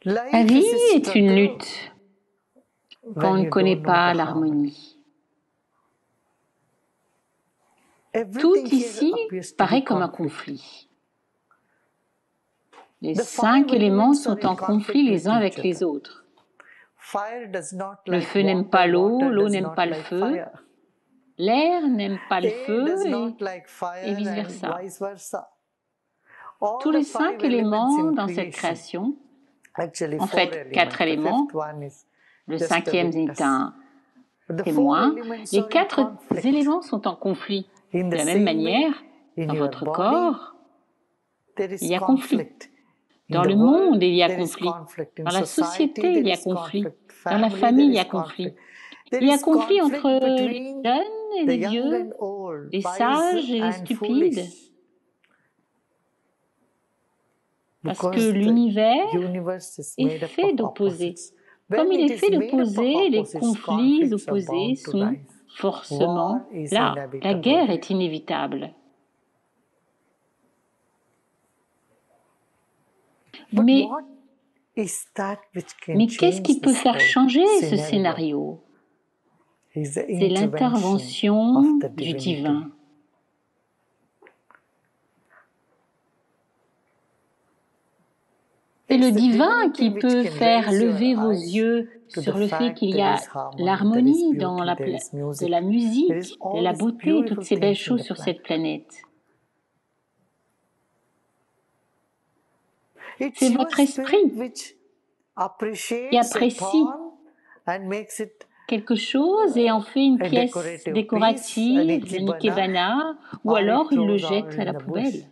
La vie est une lutte quand on ne connaît pas l'harmonie. Tout ici paraît comme un conflit. Les 5 éléments sont en conflit les uns avec les autres. Le feu n'aime pas l'eau, l'eau n'aime pas le feu, l'air n'aime pas le feu et vice-versa. Tous les 5 éléments dans cette création, en fait 4 éléments, le 5e est un témoin, les 4 éléments sont en conflit. De la même manière, dans votre corps, il y a conflit. Dans le monde, il y a conflit. Dans la société, il y a conflit. Dans la famille, il y a conflit. Il y a conflit entre les jeunes et les vieux, les sages et les stupides. Parce que l'univers est fait d'opposés. Comme il est fait d'opposés, les conflits opposés sont forcément là. La guerre est inévitable. Mais qu'est-ce qui peut faire changer ce scénario? C'est l'intervention du divin. C'est le divin qui peut faire lever vos yeux sur le fait qu'il y a l'harmonie dans de la musique, de la beauté, toutes ces belles choses sur cette planète. C'est votre esprit qui apprécie quelque chose et en fait une pièce décorative, une ikebana, ou alors il le jette à la poubelle.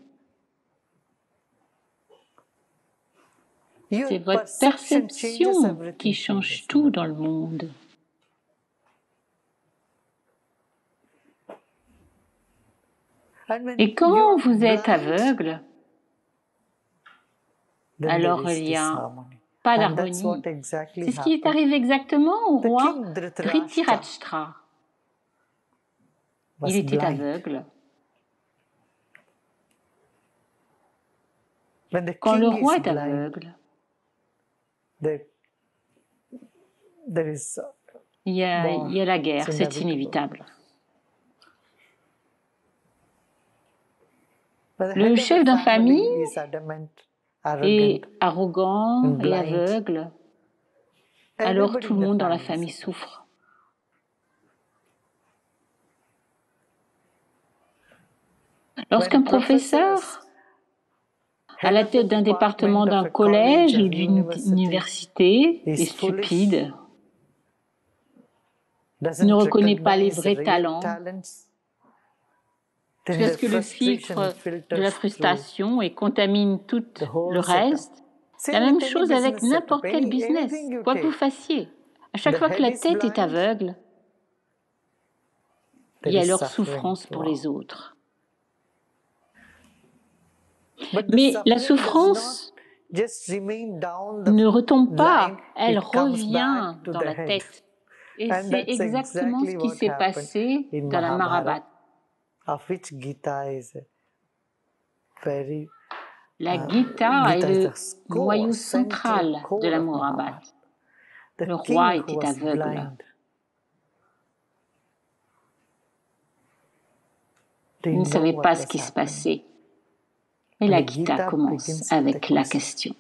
C'est votre perception qui change tout dans le monde. Et quand vous êtes aveugle, alors il n'y a pas d'harmonie. C'est ce qui est arrivé exactement au roi Dhritarashtra. Il était aveugle. Quand le roi est aveugle, il y a la guerre, c'est inévitable. Le chef d'une famille est arrogant et aveugle, alors tout le monde dans la famille souffre. Lorsqu'un professeur, à la tête d'un département d'un collège ou d'une université, est stupide, ne reconnaît pas les vrais talents, parce que le filtre de la frustration et contamine tout le reste. La même chose avec n'importe quel business, quoi que vous fassiez. À chaque fois que la tête est aveugle, il y a leur souffrance pour les autres. Mais la souffrance ne retombe pas, elle revient dans la tête. Et c'est exactement ce qui s'est passé dans la Mahabharata. La Gita est le noyau central de la Mahabharata. Le roi était aveugle. Il ne savait pas ce qui se passait. Et la Gita commence avec la question.